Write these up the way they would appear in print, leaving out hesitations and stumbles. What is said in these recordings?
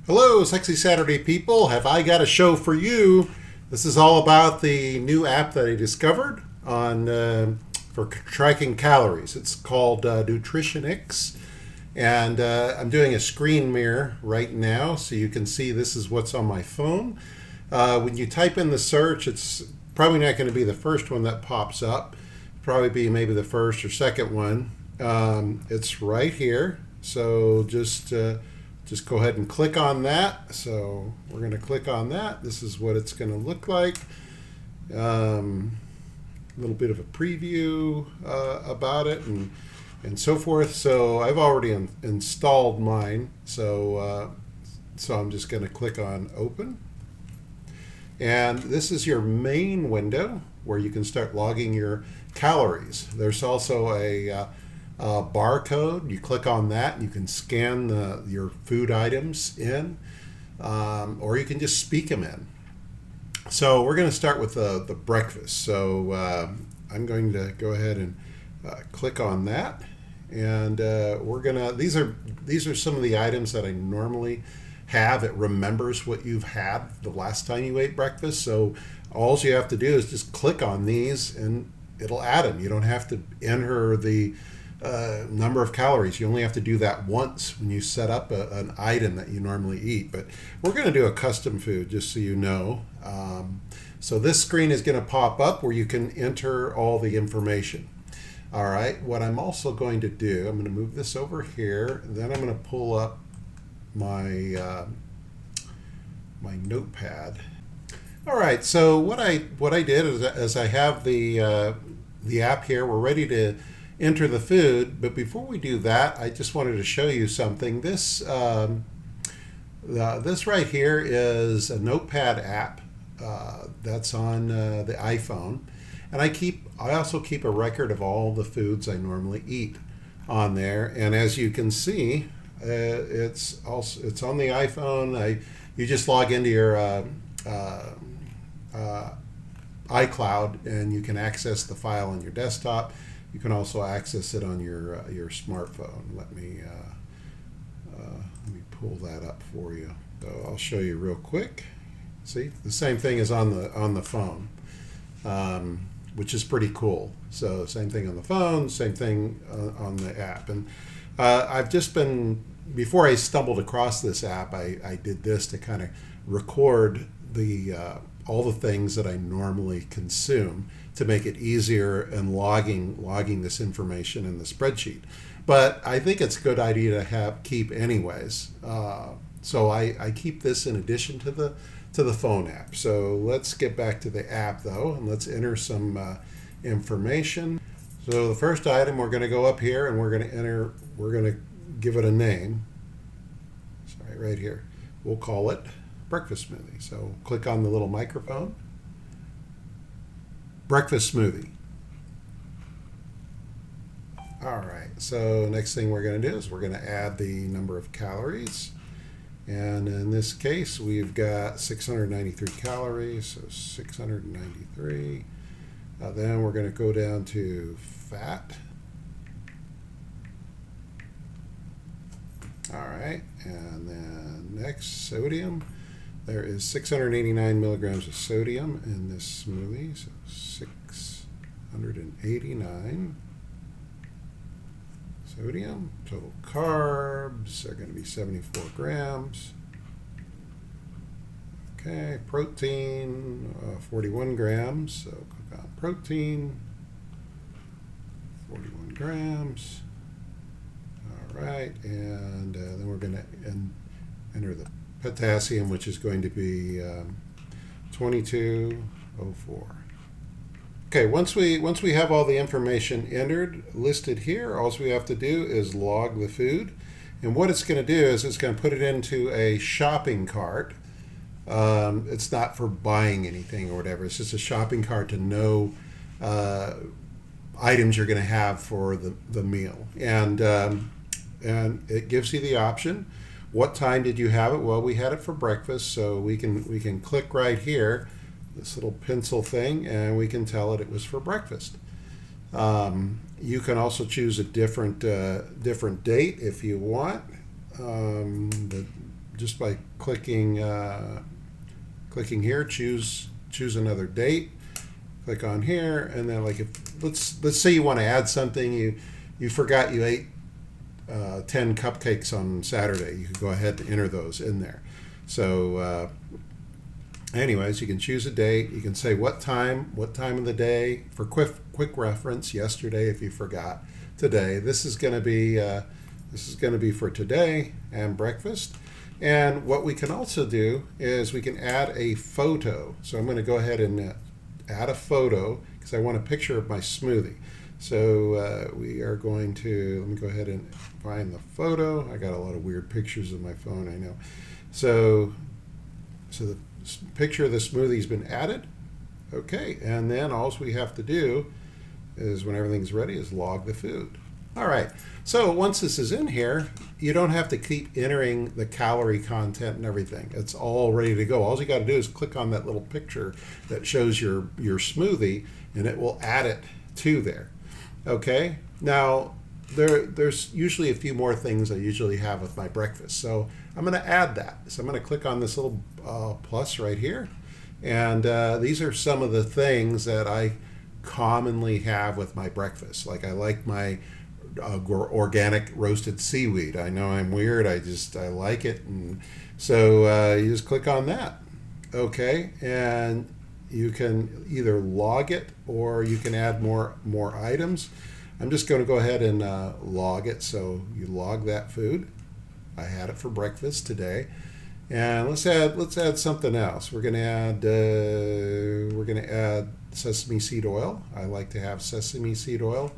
Hello, Sexy Saturday people. Have I got a show for you? This is all about the new app that I discovered on for tracking calories. It's called Nutritionix, and I'm doing a screen mirror right now, so you can see this is what's on my phone. When you type in the search, it's probably not going to be the first one that pops up. Probably be maybe the first or second one. It's right here, so just go ahead and click on that. So we're going to click on that. This is what it's going to look like. A little bit of a preview about it and so forth. So I've already installed mine. So I'm just going to click on open. And this is your main window where you can start logging your calories. There's also a barcode. You click on that and you can scan your food items in, or you can just speak them in. So we're going to start with the breakfast. So I'm going to go ahead and click on that, and we're gonna. These are some of the items that I normally have. It remembers what you've had the last time you ate breakfast. So all you have to do is just click on these and it'll add them. You don't have to enter the number of calories. You only have to do that once when you set up an item that you normally eat. But we're going to do a custom food, just so you know. So this screen is going to pop up where you can enter all the information. All right, what I'm also going to do, I'm going to move this over here, and then I'm going to pull up my my notepad. All right, so what I did is I have the app here. We're ready to enter the food, but before we do that, I just wanted to show you something. This right here is a notepad app that's on the iPhone, and I also keep a record of all the foods I normally eat on there. And as you can see, it's on the iPhone. You just log into your iCloud, and you can access the file on your desktop. You can also access it on your smartphone. Let me pull that up for you. So I'll show you real quick. See, the same thing is on the phone, which is pretty cool. So same thing on the phone, same thing on the app. And I've just been, before I stumbled across this app, I did this to kind of record all the things that I normally consume to make it easier and logging this information in the spreadsheet. But I think it's a good idea to keep anyways. So I keep this in addition to the phone app. So let's get back to the app though, and let's enter some information. So the first item, we're going to go up here and we're going to give it a name. Sorry, right here. We'll call it breakfast smoothie. So click on the little microphone. Breakfast smoothie. All right, so next thing we're going to do is we're going to add the number of calories. And in this case, we've got 693 calories, so 693. Then we're going to go down to fat. All right, and then next, sodium. There is 689 milligrams of sodium in this smoothie, so 689 sodium. Total carbs are going to be 74 grams. Okay, protein, 41 grams, so click on protein, 41 grams. All right, and then we're going to enter the potassium, which is going to be 2204. Okay, once we have all the information entered, listed here, all we have to do is log the food. And what it's going to do is it's going to put it into a shopping cart. It's not for buying anything or whatever. It's just a shopping cart to know items you're going to have for the meal. And it gives you the option. What time did you have it? Well, we had it for breakfast, so we can click right here, this little pencil thing, and we can tell it was for breakfast. You can also choose a different date if you want. just by clicking here, choose another date. Click on here, and then like let's say you want to add something. You forgot you ate 10 cupcakes on Saturday. You can go ahead and enter those in there. So anyways, you can choose a date. You can say what time of the day. For quick reference, yesterday if you forgot. Today, this is going to be for today and breakfast. And what we can also do is we can add a photo. So I'm going to go ahead and add a photo because I want a picture of my smoothie. So we are going to, let me go ahead and find the photo. I got a lot of weird pictures of my phone, I know. So the picture of the smoothie has been added. Okay, and then all we have to do is when everything's ready is log the food. All right, so once this is in here, you don't have to keep entering the calorie content and everything. It's all ready to go. All you got to do is click on that little picture that shows your smoothie, and it will add it to there. Okay, now there's usually a few more things I usually have with my breakfast, so I'm going to add that. So I'm going to click on this little plus right here, and these are some of the things that I commonly have with my breakfast. Like I like my organic roasted seaweed. I know I'm weird, I like it, and so you just click on that. Okay, and you can either log it or you can add more items. I'm just going to go ahead and log it. So you log that food. I had it for breakfast today, and let's add something else. We're going to add sesame seed oil. I like to have sesame seed oil.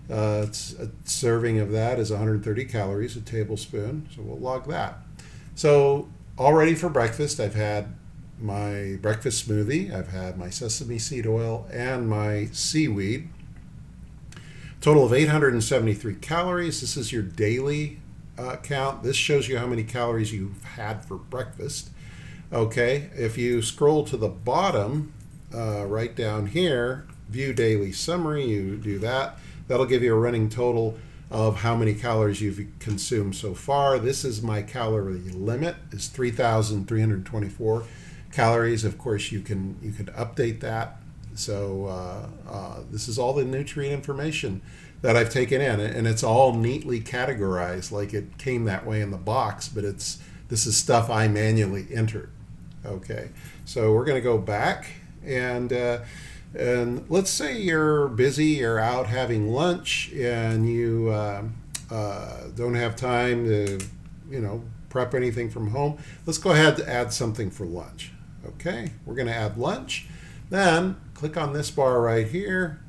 It's a serving of that is 130 calories, a tablespoon. So we'll log that. So already for breakfast, I've had my breakfast smoothie. I've had my sesame seed oil and my seaweed. Total of 873 calories. This is your daily count. This shows you how many calories you've had for breakfast. Okay, if you scroll to the bottom, right down here, view daily summary, you do that. That'll give you a running total of how many calories you've consumed so far. This is my calorie limit, is 3,324 calories. Of course, you can update that. So this is all the nutrient information that I've taken in, and it's all neatly categorized like it came that way in the box, but this is stuff I manually entered. Okay, so we're going to go back, and let's say you're busy, you're out having lunch, and you don't have time to prep anything from home. Let's go ahead and add something for lunch. Okay, we're going to add lunch. Then click on this bar right here,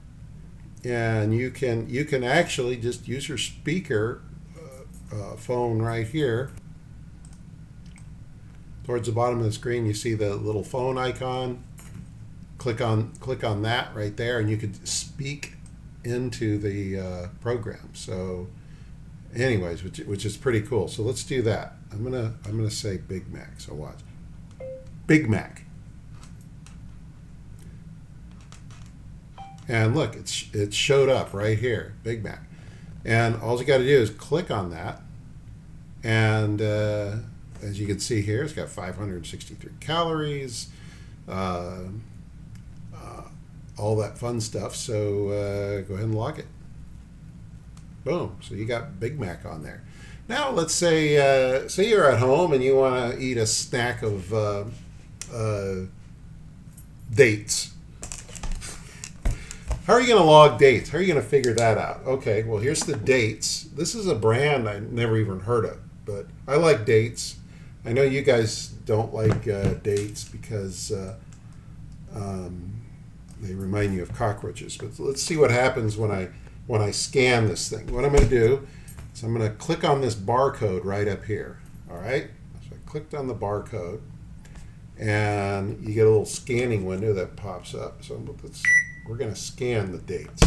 and you can actually just use your speaker phone right here. Towards the bottom of the screen, you see the little phone icon. Click on that right there, and you could speak into the program. So, anyways, which is pretty cool. So let's do that. I'm gonna say Big Mac. So watch. Big Mac. And look, it showed up right here, Big Mac. And all you got to do is click on that, and as you can see here, it's got 563 calories, all that fun stuff. So go ahead and log it. Boom. So you got Big Mac on there. Now let's say you're at home and you want to eat a snack of dates. How are you going to log dates? How are you going to figure that out? Okay, well, here's the dates. This is a brand I never even heard of, but I like dates. I know you guys don't like dates because they remind you of cockroaches. But let's see what happens when I scan this thing. What I'm going to do is I'm going to click on this barcode right up here. All right, so I clicked on the barcode, and you get a little scanning window that pops up. So we're going to scan the dates,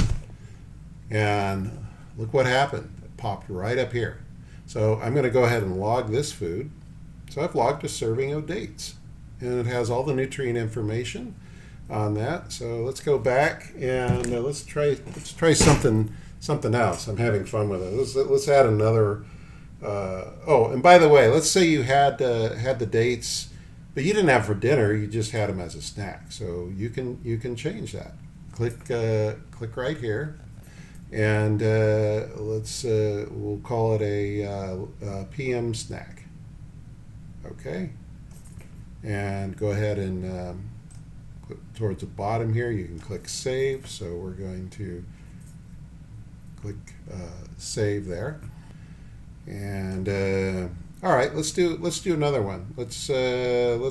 and look what happened. It popped right up here. So I'm going to go ahead and log this food. So I've logged a serving of dates, and it has all the nutrient information on that. So let's go back and let's try something else. I'm having fun with it. Let's add another Oh, and by the way, let's say you had the dates, but you didn't have for dinner. You just had them as a snack. So you can change that. Click right here, and we'll call it a PM snack. Okay, and go ahead and click towards the bottom here. You can click save. So we're going to click save there. And all right, let's do another one. Let's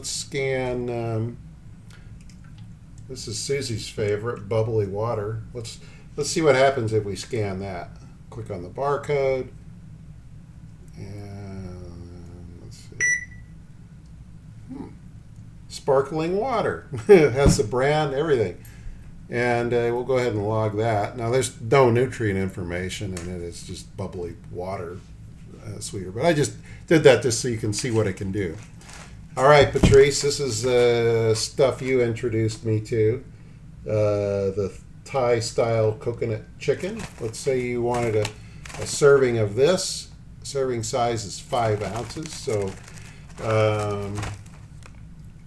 scan. This is Susie's favorite, bubbly water. Let's see what happens if we scan that. Click on the barcode, and let's see. Sparkling water. It has the brand, everything. And we'll go ahead and log that. Now there's no nutrient information in it. It's just bubbly water. Sweeter, but I just did that just so you can see what it can do. All right, Patrice, this is stuff you introduced me to, the Thai style coconut chicken. Let's say you wanted a serving of this. Serving size is 5 ounces, so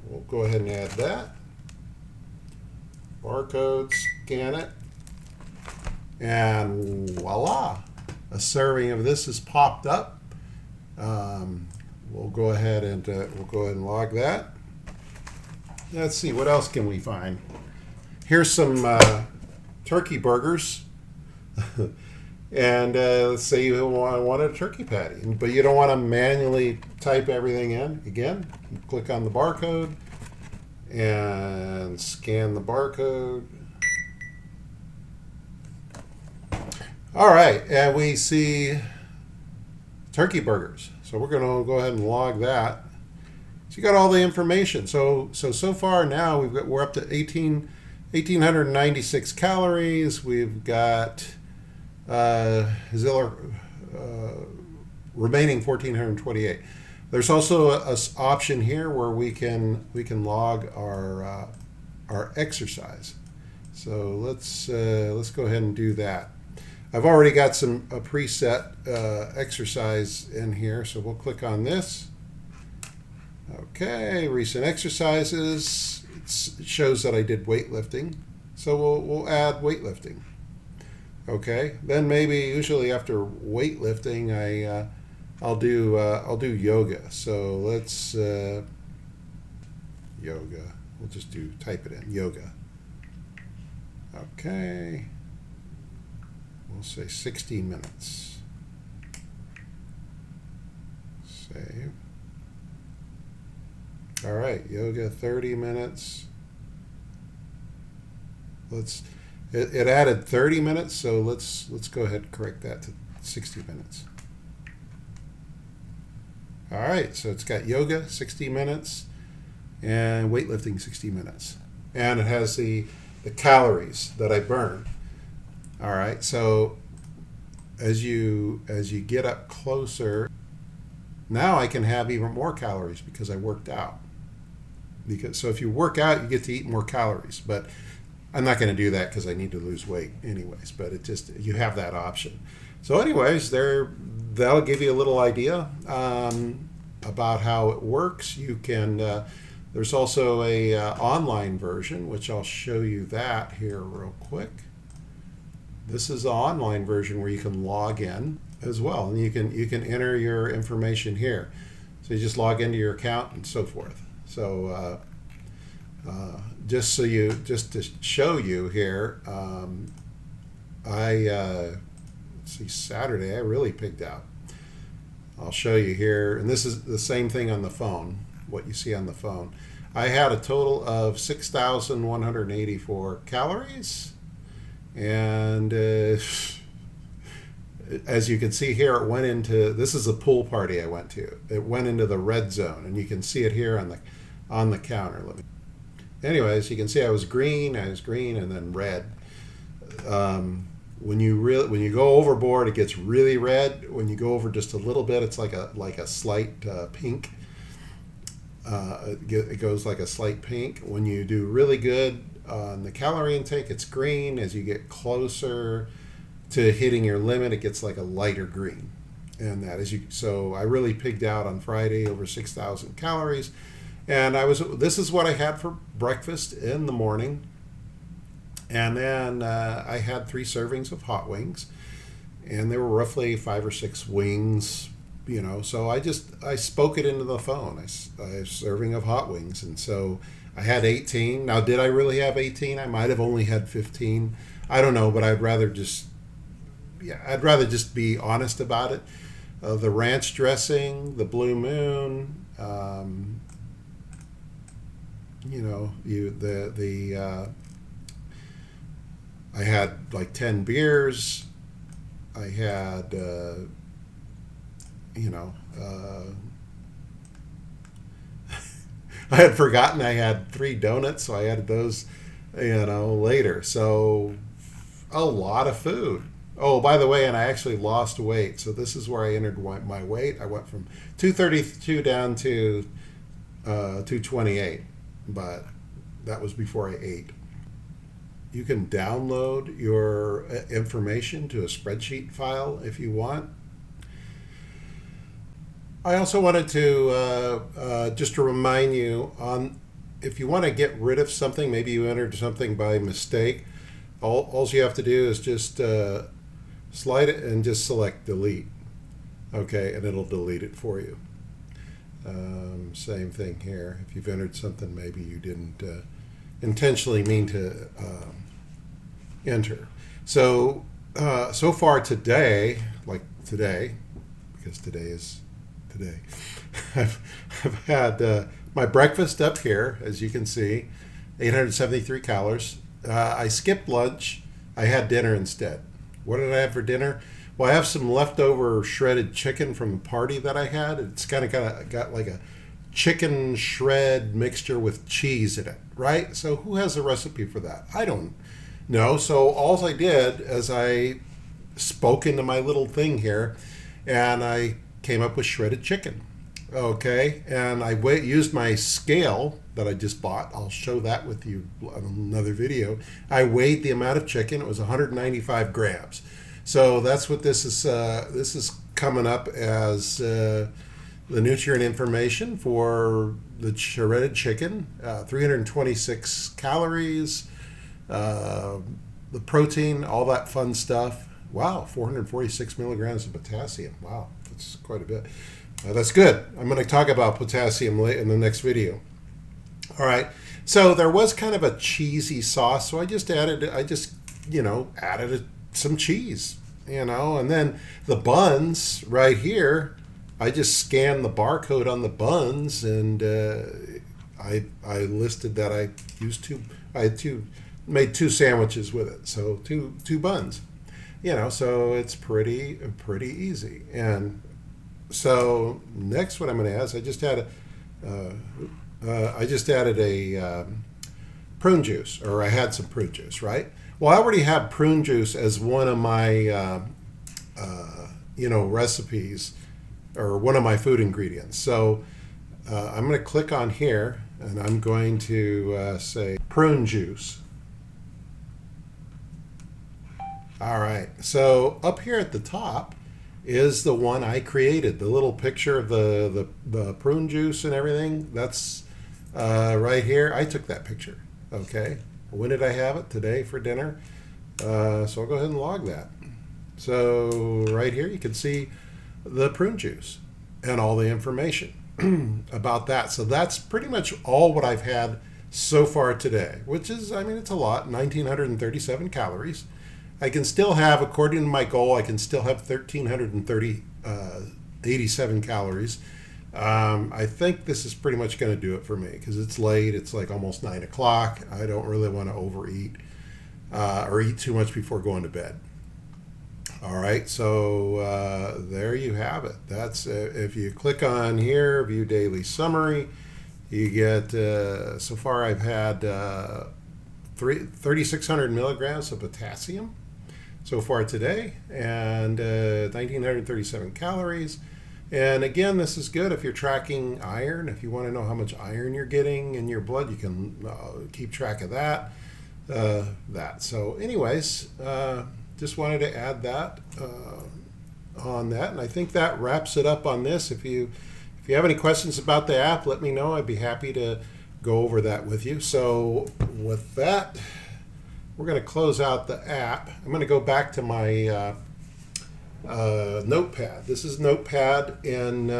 we'll go ahead and add that. Barcode, scan it, and voila. A serving of this has popped up. We'll go ahead and log that. Let's see, what else can we find? Here's some turkey burgers. And let's say you want a turkey patty, but you don't want to manually type everything in. Again, you click on the barcode and scan the barcode. All right, and we see turkey burgers. So we're going to go ahead and log that. So you got all the information. So far now we're up to 1,896 calories. We've got remaining 1,428. There's also a option here where we can log our exercise. So let's go ahead and do that. I've already got a preset exercise in here, so we'll click on this. Okay, recent exercises. It shows that I did weightlifting, so we'll add weightlifting. Okay, then maybe usually after weightlifting, I'll do yoga. So let's yoga. We'll just type it in yoga. Okay. We'll say 60 minutes. Save. All right, yoga 30 minutes. It added 30 minutes, so let's go ahead and correct that to 60 minutes. All right, so it's got yoga 60 minutes and weightlifting 60 minutes. And it has the calories that I burned. All right, so as you get up closer, now I can have even more calories because I worked out. So if you work out, you get to eat more calories. But I'm not going to do that because I need to lose weight anyways. But you have that option. So anyways, that'll give you a little idea about how it works. You can. There's also a online version, which I'll show you that here real quick. This is the online version where you can log in as well, and you can enter your information here. So you just log into your account and so forth. So just to show you here, let's see, Saturday I really pigged out. I'll show you here, and this is the same thing on the phone. What you see on the phone, I had a total of 6,184 calories. And as you can see here, it went into, this is a pool party I went to. It went into the red zone, and you can see it here on the counter. Anyways, you can see I was green, and then red. When you go overboard, it gets really red. When you go over just a little bit, it's like a slight pink. It goes like a slight pink. When you do really good on the calorie intake, it's green. As you get closer to hitting your limit, it gets like a lighter green. And that is so I really pigged out on Friday, over 6,000 calories. And this is what I had for breakfast in the morning. And then I had 3 servings of hot wings, and they were roughly 5 or 6 wings, so I spoke it into the phone. A serving of hot wings. And so I had 18. Now, did I really have 18? I might have only had 15. I don't know, but I'd rather just be honest about it. The ranch dressing, the Blue Moon, I had like 10 beers. I had, I had forgotten I had 3 donuts, so I added those, later. So a lot of food. Oh, by the way, and I actually lost weight. So this is where I entered my weight. I went from 232 down to 228, but that was before I ate. You can download your information to a spreadsheet file if you want. I also wanted to just to remind you if you want to get rid of something, maybe you entered something by mistake, all you have to do is just slide it and just select delete. Okay, and it'll delete it for you. Same thing here. If you've entered something maybe you didn't intentionally mean to enter. So far today, because today is today, I've had my breakfast up here, as you can see, 873 calories. I skipped lunch. I had dinner instead. What did I have for dinner? Well, I have some leftover shredded chicken from a party that I had. It's kind of got like a chicken shred mixture with cheese in it, right? So who has a recipe for that? I don't know. So all I did is I spoke into my little thing here, and I came up with shredded chicken. Okay, and I used my scale that I just bought. I'll show that with you on another video. I weighed the amount of chicken. It was 195 grams. So that's what this is. This is coming up as the nutrient information for the shredded chicken. 326 calories, the protein, all that fun stuff. Wow, 446 milligrams of potassium. Wow, that's quite a bit. That's good. I'm going to talk about potassium in the next video. All right. So there was kind of a cheesy sauce, so I just added some cheese, and then the buns right here, I just scanned the barcode on the buns, and I listed that I made 2 sandwiches with it, so two buns, so it's pretty easy. And so next, what I'm going to add is I just added a prune juice, or I had some prune juice, right? Well, I already have prune juice as one of my recipes, or one of my food ingredients. So I'm going to click on here, and I'm going to say prune juice. All right. So up here at the top is the one I created. The little picture of the prune juice and everything. That's right here. I took that picture. Okay. When did I have it? Today for dinner. So I'll go ahead and log that. So right here you can see the prune juice and all the information about that. So that's pretty much all what I've had so far today, which is, it's a lot, 1,937 calories. I can still have, according to my goal, I can still have 1,387 calories. I think this is pretty much going to do it for me because it's late. It's like almost 9 o'clock. I don't really want to overeat or eat too much before going to bed. All right, so there you have it. That's if you click on here, view daily summary, you get, so far I've had 3,600 milligrams of potassium so far today, and 1,937 calories. And again, this is good if you're tracking iron. If you want to know how much iron you're getting in your blood, you can keep track of that. So anyways, just wanted to add that. on that. And I think that wraps it up on this. If you have any questions about the app, let me know. I'd be happy to go over that with you. So with that, we're going to close out the app. I'm going to go back to my Notepad. This is Notepad, and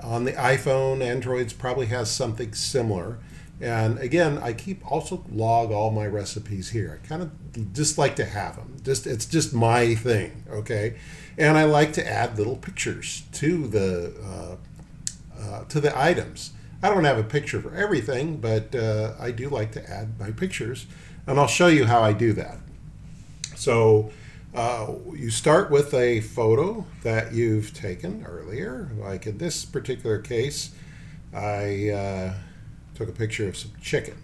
on the iPhone, Android's probably has something similar. And again, I keep also log all my recipes here. I kind of just like to have them. It's just my thing, okay? And I like to add little pictures to the items. I don't have a picture for everything, but I do like to add my pictures, and I'll show you how I do that. So you start with a photo that you've taken earlier. Like in this particular case, I took a picture of some chicken.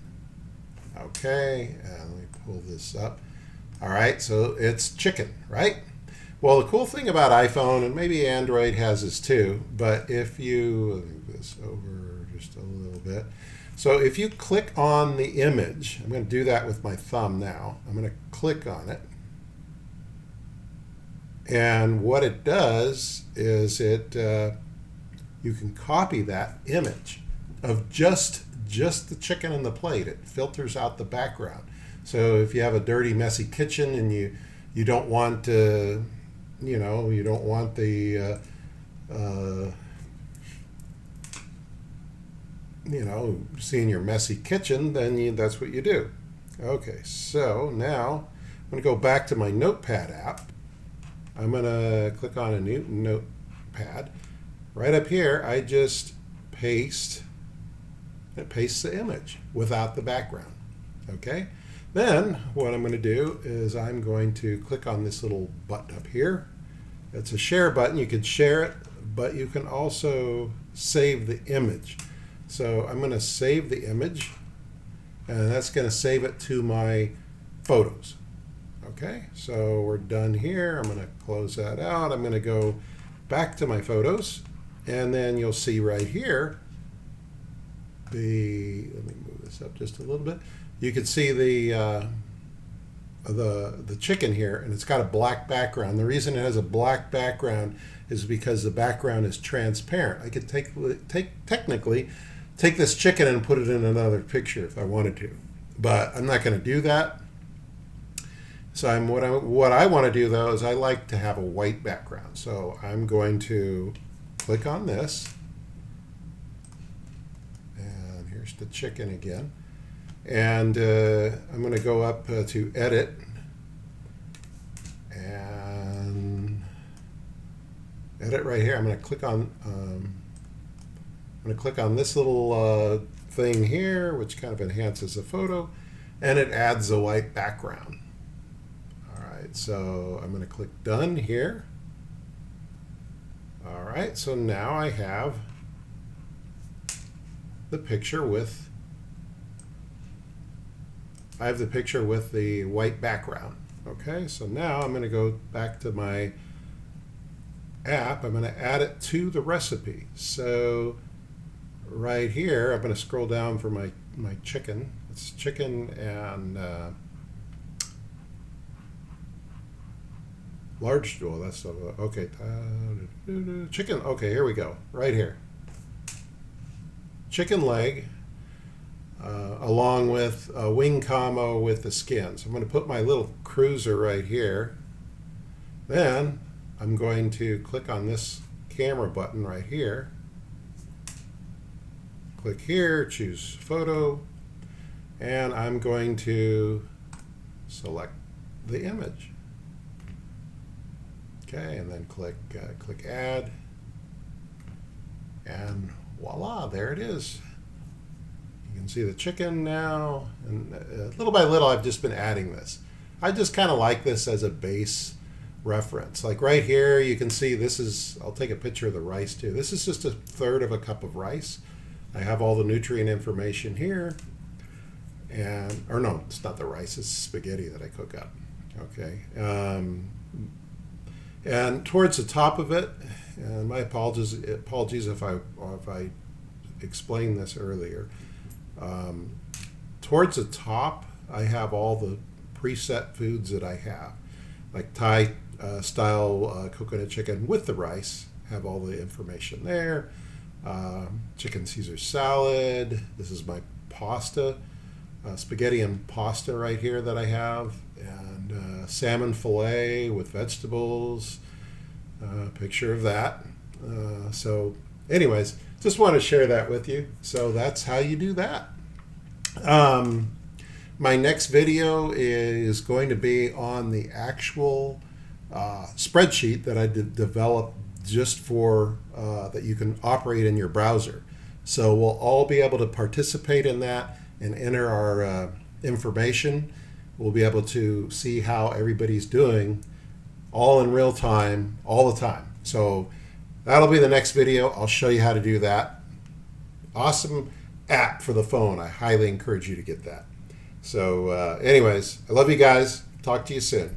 Okay, and let me pull this up. All right, so it's chicken, right? Well, the cool thing about iPhone, and maybe Android has this too, but if you, let me move this over just a little bit. So if you click on the image, I'm going to do that with my thumb now. I'm going to click on it. And what it does is you can copy that image of just the chicken and the plate. It filters out the background. So if you have a dirty, messy kitchen and you don't want to, you don't want the seeing your messy kitchen, then that's what you do. Okay, so now I'm going to go back to my Notepad app. I'm going to click on a new Notepad. Right up here, I just paste the image without the background. Okay? Then what I'm going to do is I'm going to click on this little button up here. It's a share button. You can share it, but you can also save the image. So I'm going to save the image, and that's going to save it to my photos. Okay, so we're done here. I'm going to close that out. I'm going to go back to my photos, and then you'll see right here let me move this up just a little bit. You can see the chicken here, and it's got a black background. The reason it has a black background is because the background is transparent. I could technically take this chicken and put it in another picture if I wanted to, but I'm not going to do that. So what I want to do though is I like to have a white background. So I'm going to click on this, and here's the chicken again. And I'm going to go up to Edit, and Edit right here. I'm going to click on this little thing here, which kind of enhances the photo, and it adds a white background. All right, so I'm going to click Done here. All right, so now I have the picture with the white background. Okay, so now I'm going to go back to my app. I'm going to add it to the recipe. So right here, I'm going to scroll down for my chicken. It's chicken and large. Well, that's okay. Chicken. Okay, here we go. Right here. Chicken leg. Along with a wing combo with the skin. So I'm going to put my little cruiser right here. Then I'm going to click on this camera button right here. Click here, choose photo, and I'm going to select the image. Okay, and then click Add, and voila, there it is. You can see the chicken now, and little by little I've just been adding this. I just kind of like this as a base reference. Like right here you can see this is, I'll take a picture of the rice too. This is just 1/3 of a cup of rice. I have all the nutrient information here, and, or no, it's not the rice, it's spaghetti that I cook up. Okay, and towards the top of it, and my apologies if I explained this earlier, towards the top I have all the preset foods that I have, like Thai style coconut chicken with the rice. Have all the information there. Chicken Caesar salad. This is my pasta, spaghetti and pasta right here that I have, and salmon fillet with vegetables. Picture of that. So anyways, just want to share that with you. So that's how you do that. My next video is going to be on the actual spreadsheet that I developed just for that you can operate in your browser. So we'll all be able to participate in that and enter our information. We'll be able to see how everybody's doing all in real time, all the time. So that'll be the next video. I'll show you how to do that. Awesome app for the phone. I highly encourage you to get that. So anyways, I love you guys. Talk to you soon.